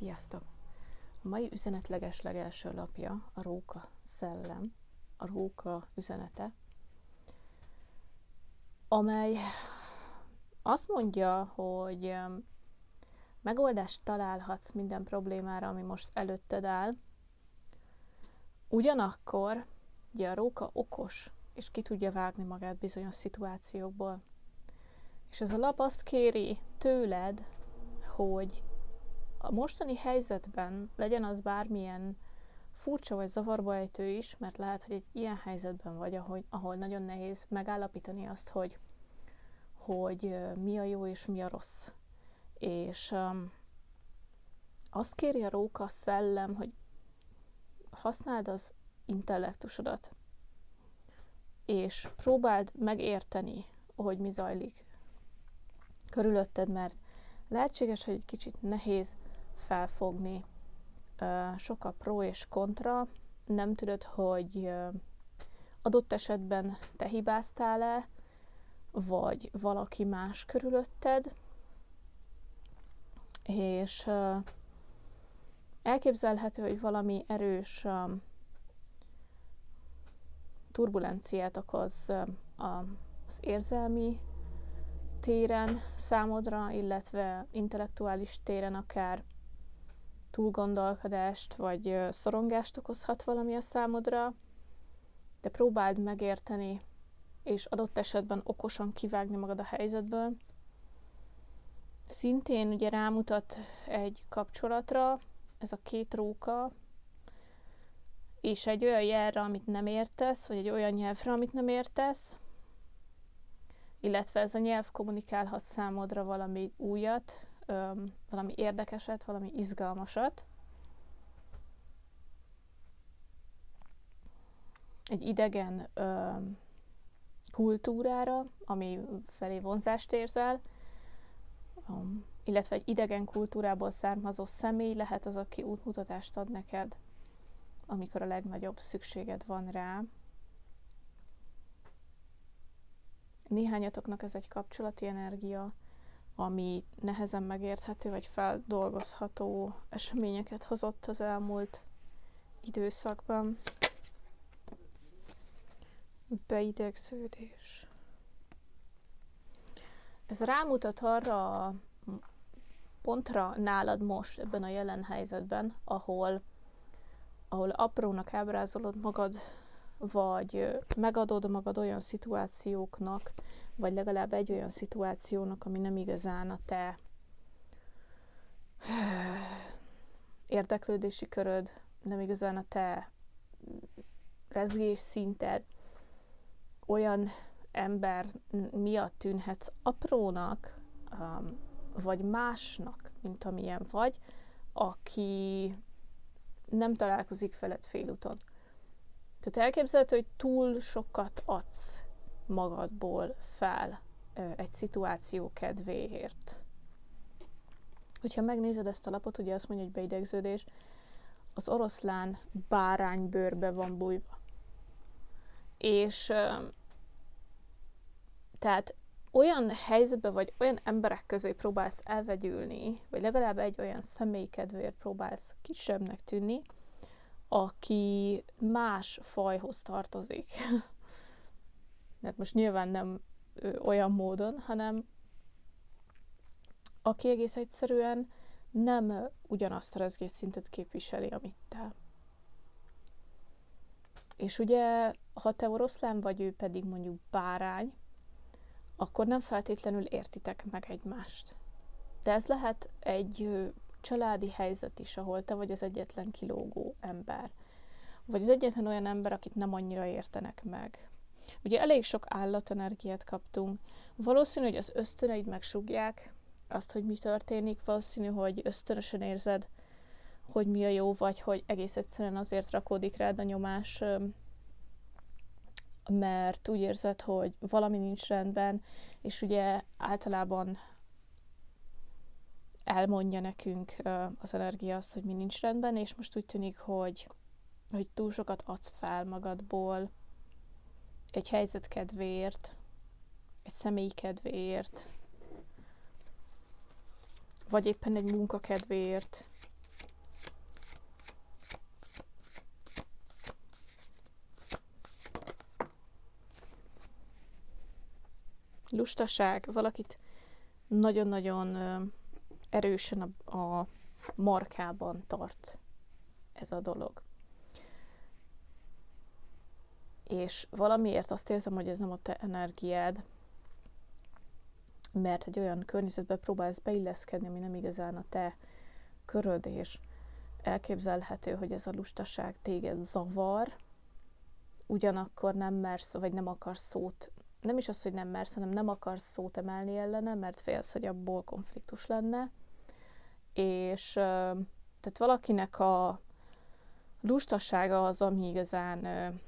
Sziasztok! A mai üzenet legeslegelső lapja a Róka szellem, a Róka üzenete, amely azt mondja, hogy megoldást találhatsz minden problémára, ami most előtted áll. Ugyanakkor ugye a Róka okos, és ki tudja vágni magát bizonyos szituációkból. És ez a lap azt kéri tőled, hogy a mostani helyzetben legyen az bármilyen furcsa vagy zavarba ejtő is, mert lehet, hogy egy ilyen helyzetben vagy, ahol nagyon nehéz megállapítani azt, hogy mi a jó és mi a rossz. És azt kéri a Róka szellem, hogy használd az intellektusodat, és próbáld megérteni, hogy mi zajlik körülötted, mert lehetséges, hogy egy kicsit nehéz felfogni, sok a pro és kontra, nem tudod, hogy adott esetben te hibáztál-e, vagy valaki más körülötted, és elképzelhető, hogy valami erős turbulenciát okoz az érzelmi téren számodra, illetve intellektuális téren akár túlgondolkodást vagy szorongást okozhat valami a számodra, de próbáld megérteni, és adott esetben okosan kivágni magad a helyzetből. Szintén ugye rámutat egy kapcsolatra, ez a két róka, és egy olyan jelre, amit nem értesz, vagy egy olyan nyelvre, amit nem értesz, illetve ez a nyelv kommunikálhat számodra valami újat, valami érdekeset, valami izgalmasat. Egy idegen kultúrára, ami felé vonzást érzel, illetve egy idegen kultúrából származó személy lehet az, aki útmutatást ad neked, amikor a legnagyobb szükséged van rá. Néhányatoknak ez egy kapcsolati energia, ami nehezen megérthető vagy feldolgozható eseményeket hozott az elmúlt időszakban. Beidegződés. Ez rámutat arra a pontra nálad most ebben a jelen helyzetben, ahol aprónak ábrázolod magad, vagy megadod magad olyan szituációknak, vagy legalább egy olyan szituációnak, ami nem igazán a te érdeklődési köröd, nem igazán a te rezgés szinted, olyan ember miatt tűnhetsz aprónak, vagy másnak, mint amilyen vagy, aki nem találkozik veled félúton. Tehát elképzelhető, hogy túl sokat adsz magadból fel egy szituáció kedvéért. Hogyha megnézed ezt a lapot, ugye azt mondja, hogy beidegződés, az oroszlán báránybőrbe van bújva. És tehát olyan helyzetbe, vagy olyan emberek közé próbálsz elvegyülni, vagy legalább egy olyan személy kedvéért próbálsz kisebbnek tűnni, aki más fajhoz tartozik. Hát most nyilván nem olyan módon, hanem aki egész egyszerűen nem ugyanazt a rezgésszintet képviseli, amit te. És ugye, ha te oroszlán vagy, ő pedig mondjuk bárány, akkor nem feltétlenül értitek meg egymást. De ez lehet egy családi helyzet is, ahol te vagy az egyetlen kilógó ember. Vagy az egyetlen olyan ember, akit nem annyira értenek meg. Ugye elég sok állatenergiát kaptunk. Valószínű, hogy az ösztöneid megsúgják azt, hogy mi történik. Valószínű, hogy ösztönösen érzed, hogy mi a jó, vagy hogy egész egyszerűen azért rakódik rád a nyomás, mert úgy érzed, hogy valami nincs rendben, és ugye általában elmondja nekünk az energia azt, hogy mi nincs rendben, és most úgy tűnik, hogy túl sokat adsz fel magadból egy helyzet kedvéért, egy személyi kedvéért, vagy éppen egy munka kedvéért, lustaság, valakit nagyon-nagyon erősen a markában tart ez a dolog. És valamiért azt érzem, hogy ez nem a te energiád, mert egy olyan környezetbe próbálsz beilleszkedni, ami nem igazán a te köröd, és elképzelhető, hogy ez a lustaság téged zavar, ugyanakkor nem mersz, vagy nem akarsz szót, nem is az, hogy nem mersz, hanem nem akarsz szót emelni ellene, mert félsz, hogy abból konfliktus lenne, és tehát valakinek a lustasága az, ami igazán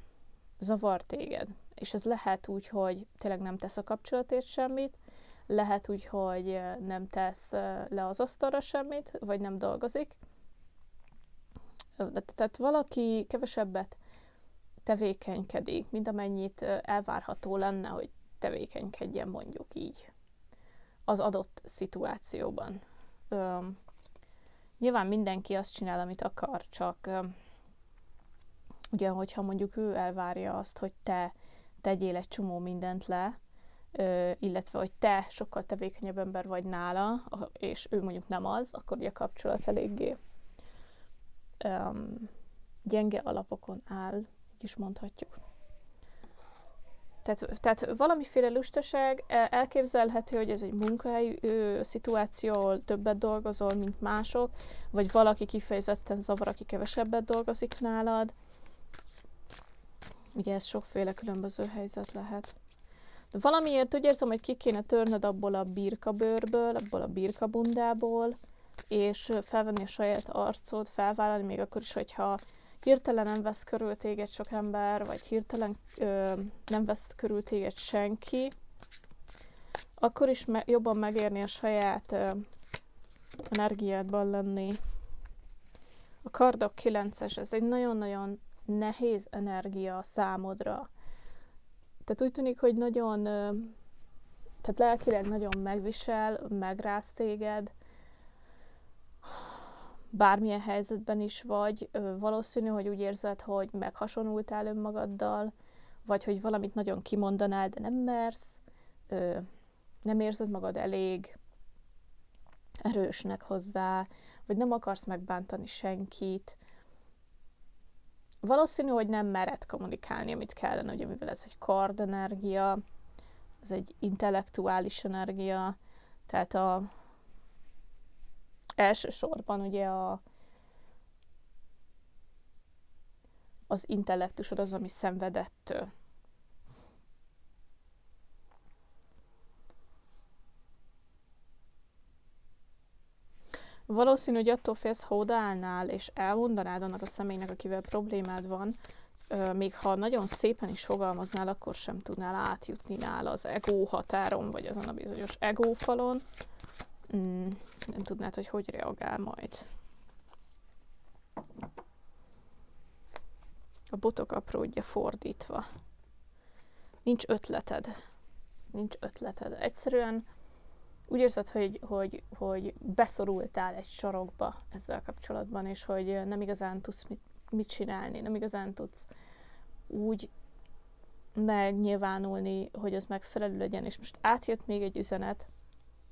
zavar téged. És ez lehet úgy, hogy tényleg nem tesz a kapcsolatért semmit, lehet úgy, hogy nem tesz le az asztalra semmit, vagy nem dolgozik. Tehát valaki kevesebbet tevékenykedik, mint amennyit elvárható lenne, hogy tevékenykedjen, mondjuk így, az adott szituációban. Nyilván mindenki azt csinál, amit akar, csak ugye, hogyha mondjuk ő elvárja azt, hogy te tegyél egy csomó mindent le, illetve, hogy te sokkal tevékenyebb ember vagy nála, és ő mondjuk nem az, akkor ugye a kapcsolat eléggé gyenge alapokon áll, így is mondhatjuk. Tehát valamiféle lustaság, elképzelhető, hogy ez egy munkahely szituáció, ahol többet dolgozol, mint mások, vagy valaki kifejezetten zavar, aki kevesebbet dolgozik nálad. Ugye ez sokféle különböző helyzet lehet. De valamiért úgy érzem, hogy ki kéne törnöd abból a birkabőrből, abból a birkabundából, és felvenni a saját arcod, felvállalni, még akkor is, hogyha hirtelen nem vesz körül téged sok ember, vagy hirtelen nem vesz körül téged senki, akkor is jobban megérni a saját energiádban lenni. A kardok 9-es, ez egy nagyon-nagyon nehéz energia számodra. Tehát úgy tűnik, hogy nagyon, tehát lelkileg nagyon megvisel, megráz téged, bármilyen helyzetben is vagy, valószínű, hogy úgy érzed, hogy meghasonultál önmagaddal, vagy hogy valamit nagyon kimondanál, de nem mersz, nem érzed magad elég erősnek hozzá, vagy nem akarsz megbántani senkit. Valószínű, hogy nem mered kommunikálni, amit kellene, ugye, mivel ez egy kardenergia, ez egy intellektuális energia, tehát elsősorban ugye az intellektusod az, ami szenvedettől. Valószínű, hogy attól félsz, ha odaállnál, és elmondanád annak a személynek, akivel problémád van, még ha nagyon szépen is fogalmaznál, akkor sem tudnál átjutni nála az ego határon, vagy azon a bizonyos ego falon. Nem tudnád, hogy reagál majd. A botok apródja fordítva. Nincs ötleted. Egyszerűen úgy érzed, hogy beszorultál egy sarokba ezzel kapcsolatban, és hogy nem igazán tudsz mit csinálni, nem igazán tudsz úgy megnyilvánulni, hogy az megfelelő legyen. És most átjött még egy üzenet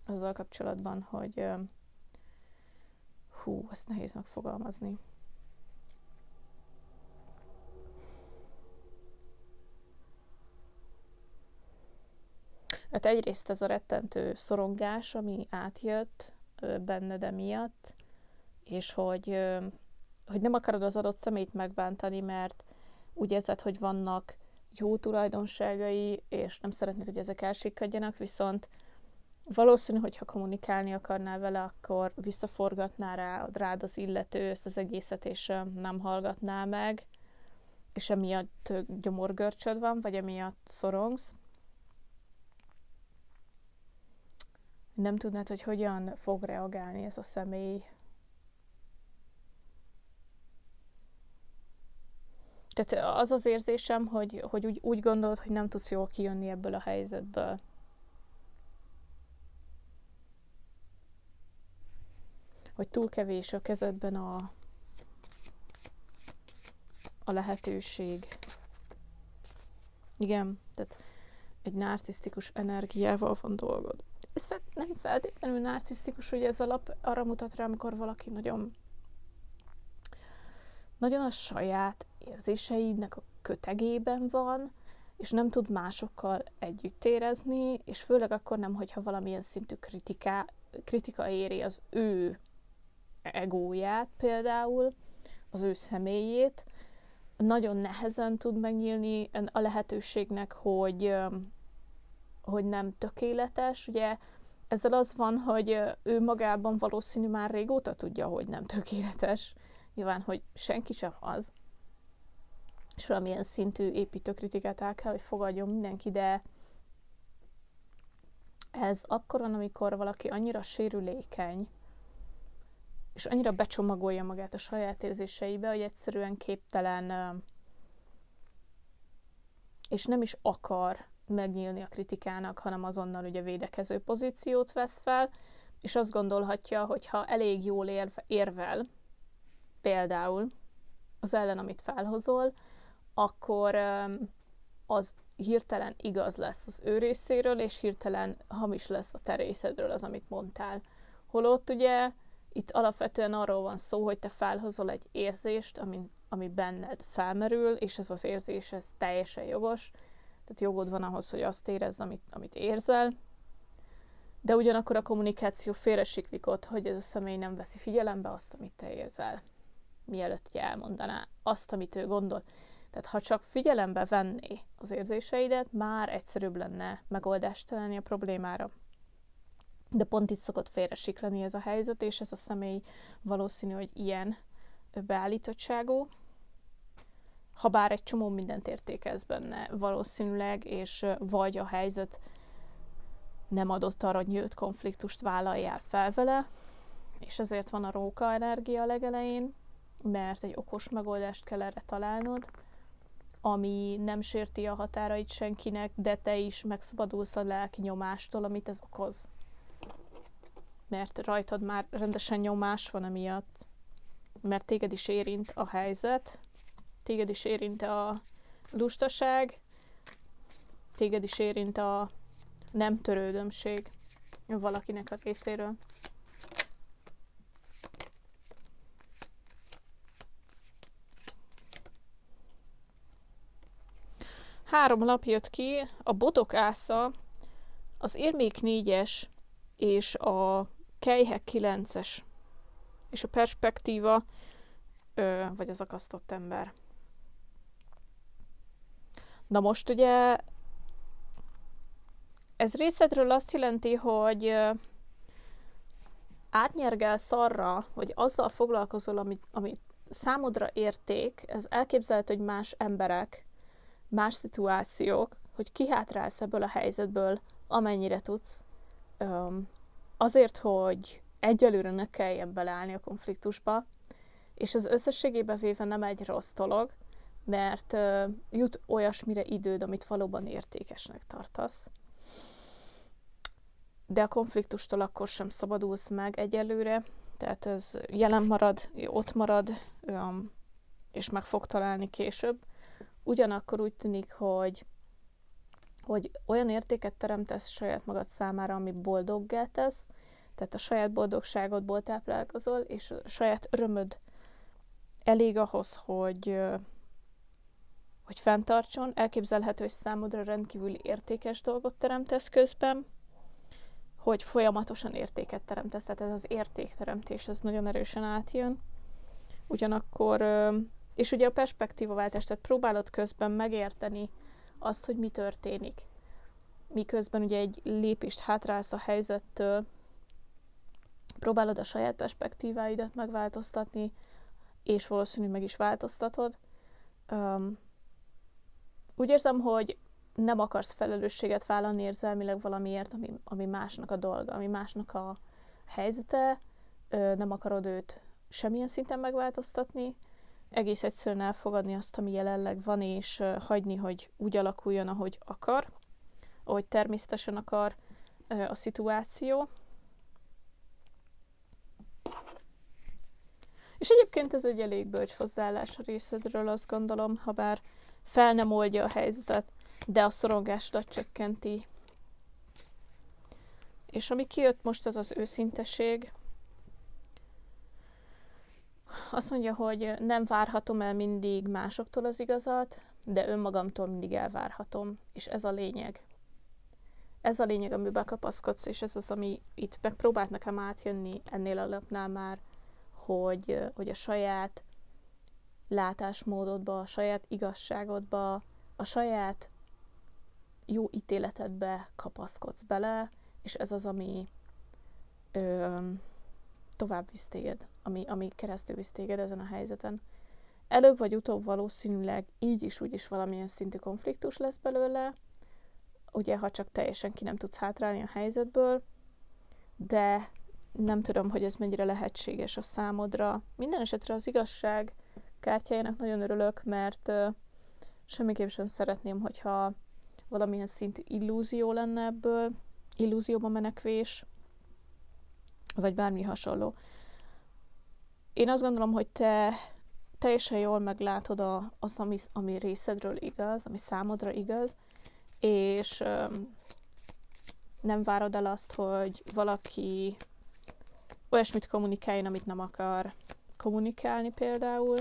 azzal kapcsolatban, hogy ezt nehéz megfogalmazni. Hát egyrészt ez a rettentő szorongás, ami átjött benned emiatt, és hogy nem akarod az adott személyt megbántani, mert úgy érzed, hogy vannak jó tulajdonságai, és nem szeretnéd, hogy ezek elsikkadjanak, viszont valószínű, hogy ha kommunikálni akarnál vele, akkor visszaforgatná rád az illető ezt az egészet, és nem hallgatná meg, és emiatt gyomorgörcsöd van, vagy emiatt szorongsz. Nem tudnád, hogy hogyan fog reagálni ez a személy. Tehát az az érzésem, hogy úgy gondolod, hogy nem tudsz jól kijönni ebből a helyzetből. Hogy túl kevés a kezedben a lehetőség. Igen, tehát egy narcisztikus energiával van dolgod. Ez nem feltétlenül narcisztikus, hogy ez alap arra mutat rá, amikor valaki nagyon a saját érzéseinek a kötegében van, és nem tud másokkal együtt érezni, és főleg akkor nem, hogyha valamilyen szintű kritika éri az ő egóját például, az ő személyét, nagyon nehezen tud megnyílni a lehetőségnek, hogy nem tökéletes. Ugye ezzel az van, hogy ő magában valószínű már régóta tudja, hogy nem tökéletes. Nyilván, hogy senki sem az. És valamilyen szintű építőkritikát el kell, hogy fogadjon mindenki, de ez akkor van, amikor valaki annyira sérülékeny, és annyira becsomagolja magát a saját érzéseibe, hogy egyszerűen képtelen, és nem is akar megnyílni a kritikának, hanem azonnal ugye védekező pozíciót vesz fel, és azt gondolhatja, hogy ha elég jól érvel, például az ellen, amit felhozol, akkor az hirtelen igaz lesz az ő részéről, és hirtelen hamis lesz a te részedről az, amit mondtál. Holott ugye itt alapvetően arról van szó, hogy te felhozol egy érzést, ami benned felmerül, és ez az érzés, ez teljesen jogos. Tehát jogod van ahhoz, hogy azt érezd, amit érzel. De ugyanakkor a kommunikáció félresiklik ott, hogy ez a személy nem veszi figyelembe azt, amit te érzel, mielőtt ugye elmondaná azt, amit ő gondol. Tehát ha csak figyelembe venné az érzéseidet, már egyszerűbb lenne megoldást találni a problémára. De pont itt szokott félresiklani ez a helyzet, és ez a személy valószínű, hogy ilyen beállítottságú, ha bár egy csomó mindent értékelsz benne valószínűleg, és vagy a helyzet nem adott arra, hogy nyílt konfliktust vállaljál fel vele, és ezért van a róka energia legelején, mert egy okos megoldást kell erre találnod, ami nem sérti a határait senkinek, de te is megszabadulsz a lelki nyomástól, amit ez okoz. Mert rajtad már rendesen nyomás van emiatt, mert téged is érint a helyzet, téged is érint a lustaság, téged is érint a nem törődömség valakinek a részéről. Három lap jött ki, a botok ásza, az érmék 4-es és a kelyhek 9-es, és a perspektíva, vagy az akasztott ember. Na most ugye ez részedről azt jelenti, hogy átnyergelsz arra, hogy azzal foglalkozol, ami számodra érték, ez elképzelhető, hogy más emberek, más szituációk, hogy kihátrálsz ebből a helyzetből, amennyire tudsz, azért, hogy egyelőre ne kelljen beleállni a konfliktusba, és az összességében véve nem egy rossz dolog, mert jut olyasmire időd, amit valóban értékesnek tartasz. De a konfliktustól akkor sem szabadulsz meg egyelőre, tehát ez jelen marad, ott marad, és meg fog találni később. Ugyanakkor úgy tűnik, hogy olyan értéket teremtesz saját magad számára, ami boldoggá tesz, tehát a saját boldogságodból táplálkozol, és a saját örömöd elég ahhoz, hogy fenntartson. Elképzelhető, hogy számodra rendkívül értékes dolgot teremtesz közben, hogy folyamatosan értéket teremtesz, tehát ez az értékteremtés, ez nagyon erősen átjön. Ugyanakkor, és ugye a perspektívaváltás, tehát próbálod közben megérteni azt, hogy mi történik. Miközben ugye egy lépést hátrálsz a helyzettől, próbálod a saját perspektíváidat megváltoztatni, és valószínűleg meg is változtatod. Úgy érzem, hogy nem akarsz felelősséget vállalni érzelmileg valamiért, ami másnak a dolga, ami másnak a helyzete, nem akarod őt semmilyen szinten megváltoztatni, egész egyszerűen elfogadni azt, ami jelenleg van, és hagyni, hogy úgy alakuljon, ahogy akar, ahogy természetesen akar a szituáció. És egyébként ez egy elég bölcs hozzáállás a részedről, azt gondolom, ha bár fel nem oldja a helyzetet, de a szorongásodat csökkenti. És ami kijött most, az az őszinteség. Azt mondja, hogy nem várhatom el mindig másoktól az igazat, de önmagamtól mindig elvárhatom. És ez a lényeg. Ez a lényeg, amiben kapaszkodsz, és ez az, ami itt megpróbált nekem átjönni ennél a lapnál már, hogy a saját látásmódodba, a saját igazságodba, a saját jó ítéletedbe kapaszkodsz bele, és ez az, ami tovább visz téged, ami keresztül visz téged ezen a helyzeten. Előbb vagy utóbb valószínűleg így is úgy is valamilyen szintű konfliktus lesz belőle, ugye, ha csak teljesen ki nem tudsz hátrálni a helyzetből, de nem tudom, hogy ez mennyire lehetséges a számodra. Minden esetre az igazság kártyájának nagyon örülök, mert semmiképp sem szeretném, hogyha valamilyen szintű illúzió lenne ebből, illúzióba menekvés, vagy bármi hasonló. Én azt gondolom, hogy te teljesen jól meglátod azt, ami részedről igaz, ami számodra igaz, és nem várod el azt, hogy valaki olyasmit kommunikáljon, amit nem akar kommunikálni például.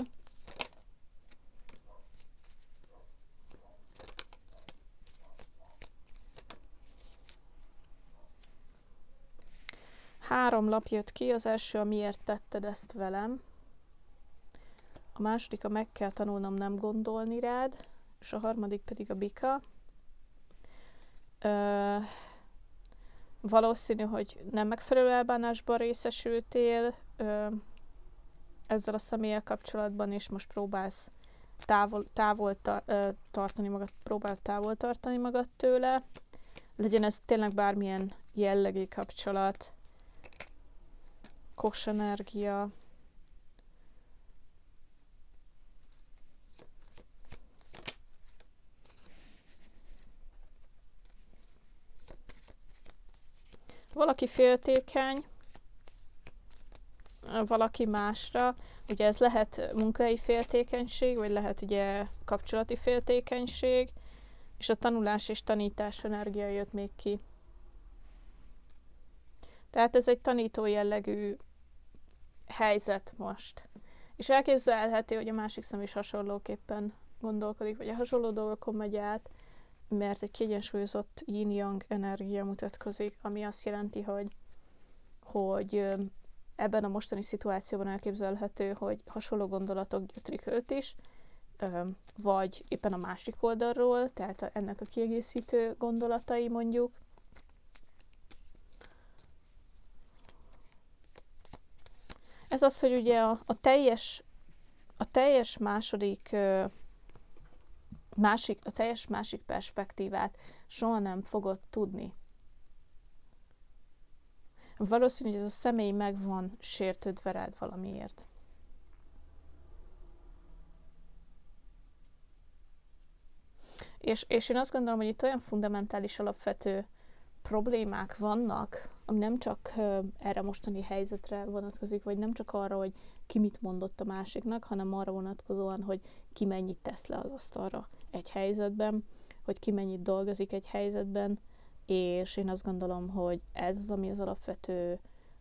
Három lap jött ki, az első a miért tetted ezt velem, a második a meg kell tanulnom nem gondolni rád, és a harmadik pedig a bika. Valószínű, hogy nem megfelelő elbánásban részesültél ezzel a személlyel kapcsolatban, és most próbálsz távol tartani magad tőle. Legyen ez tényleg bármilyen jellegű kapcsolat, kos energia, valaki féltékeny, valaki másra, ugye ez lehet munkai féltékenység, vagy lehet ugye kapcsolati féltékenység, és a tanulás és tanítás energia jött még ki. Tehát ez egy tanító jellegű helyzet most. És elképzelhető, hogy a másik szem is hasonlóképpen gondolkodik, vagy a hasonló dolgokon megy át, mert egy kiegyensúlyozott yin-yang energia mutatkozik, ami azt jelenti, hogy ebben a mostani szituációban elképzelhető, hogy hasonló gondolatok gyötrik őt is, vagy éppen a másik oldalról, tehát ennek a kiegészítő gondolatai mondjuk. Ez az, hogy ugye a teljes másik perspektívát soha nem fogod tudni. Valószínű, hogy ez a személy meg van sértődve rád valamiért. És én azt gondolom, hogy itt olyan fundamentális, alapvető problémák vannak, ami nem csak erre mostani helyzetre vonatkozik, vagy nem csak arra, hogy ki mit mondott a másiknak, hanem arra vonatkozóan, hogy ki mennyit tesz le az asztalra egy helyzetben, hogy ki mennyit dolgozik egy helyzetben, és én azt gondolom, hogy ez az, ami az alapvető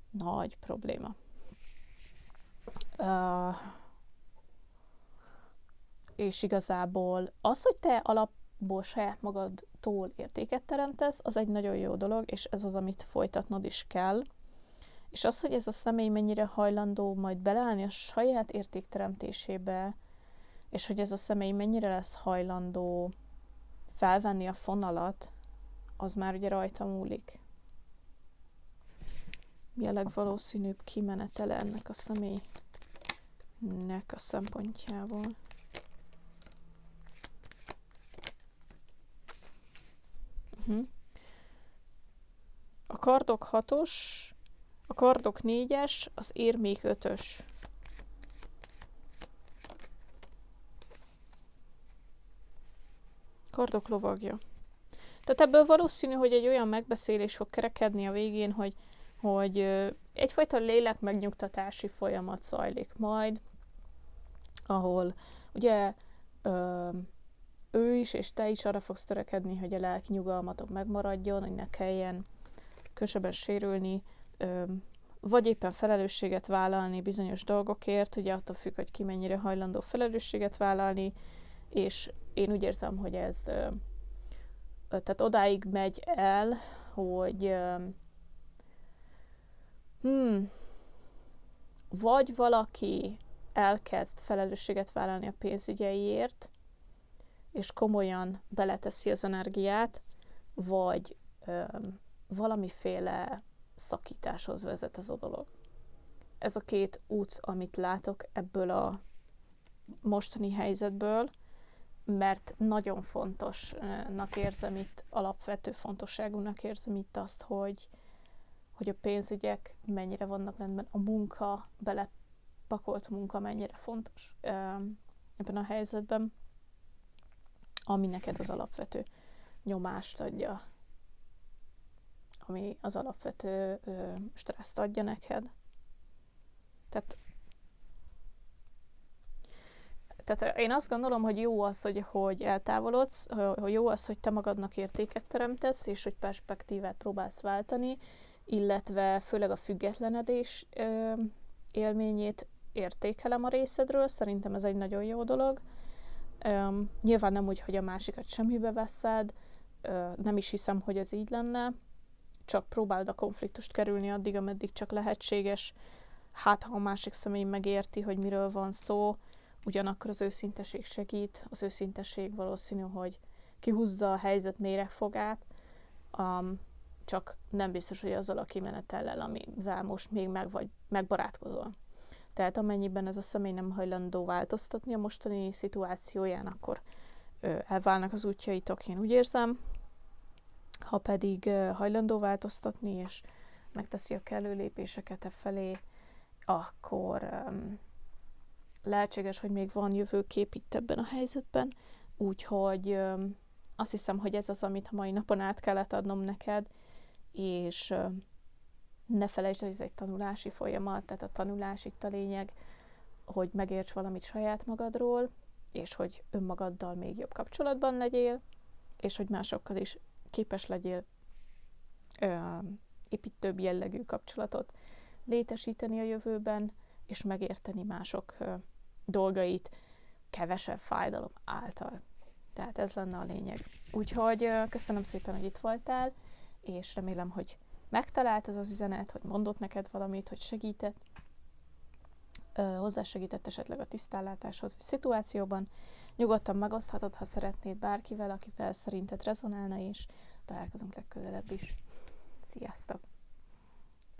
nagy probléma. És igazából az, hogy te alapból saját magadtól értéket teremtesz, az egy nagyon jó dolog, és ez az, amit folytatnod is kell. És az, hogy ez a személy mennyire hajlandó majd beleállni a saját értékteremtésébe, és hogy ez a személy mennyire lesz hajlandó felvenni a fonalat, az már ugye rajta múlik. Mi a legvalószínűbb kimenetele ennek a személynek a szempontjából? A kardok 6-os, a kardok 4-es, az érmék 5-ös. Kardok lovagja. Tehát ebből valószínű, hogy egy olyan megbeszélés fog kerekedni a végén, hogy egyfajta lélek megnyugtatási folyamat zajlik majd, ahol ugye ő is és te is arra fogsz törekedni, hogy a lelki nyugalmatok megmaradjon, hogy ne kelljen különösebben sérülni, vagy éppen felelősséget vállalni bizonyos dolgokért, ugye attól függ, hogy ki mennyire hajlandó felelősséget vállalni, és én úgy érzem, hogy ez tehát odáig megy el, hogy vagy valaki elkezd felelősséget vállalni a pénzügyeiért, és komolyan beleteszi az energiát, vagy valamiféle szakításhoz vezet ez a dolog. Ez a két út, amit látok ebből a mostani helyzetből, mert nagyon fontosnak érzem itt, alapvető fontosságúnak érzem itt azt, hogy a pénzügyek mennyire vannak rendben, a munka, belepakolt munka mennyire fontos ebben a helyzetben, ami neked az alapvető nyomást adja, ami az alapvető stresszt adja neked. Tehát én azt gondolom, hogy jó az, hogy eltávolodsz, hogy jó az, hogy te magadnak értéket teremtesz, és hogy perspektívát próbálsz váltani, illetve főleg a függetlenedés élményét értékelem a részedről, szerintem ez egy nagyon jó dolog. Nyilván nem úgy, hogy a másikat semmibe veszed, nem is hiszem, hogy ez így lenne, csak próbáld a konfliktust kerülni addig, ameddig csak lehetséges, hát ha a másik személy megérti, hogy miről van szó, ugyanakkor az őszinteség segít, az őszinteség valószínű, hogy kihúzza a helyzet méregfogát, csak nem biztos, hogy azzal a kimenetellel, amivel most még megbarátkozol. Tehát amennyiben ez a személy nem hajlandó változtatni a mostani szituációján, akkor elválnak az útjaitok, én úgy érzem. Ha pedig hajlandó változtatni, és megteszi a kellő lépéseket e felé, akkor lehetséges, hogy még van jövőkép itt ebben a helyzetben, úgyhogy azt hiszem, hogy ez az, amit a mai napon át kellett adnom neked, és ne felejtsd, hogy ez egy tanulási folyamat, tehát a tanulás itt a lényeg, hogy megérts valamit saját magadról, és hogy önmagaddal még jobb kapcsolatban legyél, és hogy másokkal is képes legyél építőbb jellegű kapcsolatot létesíteni a jövőben, és megérteni mások dolgait kevesebb fájdalom által. Tehát ez lenne a lényeg. Úgyhogy köszönöm szépen, hogy itt voltál, és remélem, hogy megtalált ez az üzenet, hogy mondott neked valamit, hogy segített, hozzásegített esetleg a tisztállátáshoz a szituációban. Nyugodtan megoszthatod, ha szeretnéd bárkivel, akivel szerinted rezonálna, és találkozunk legközelebb is. Sziasztok!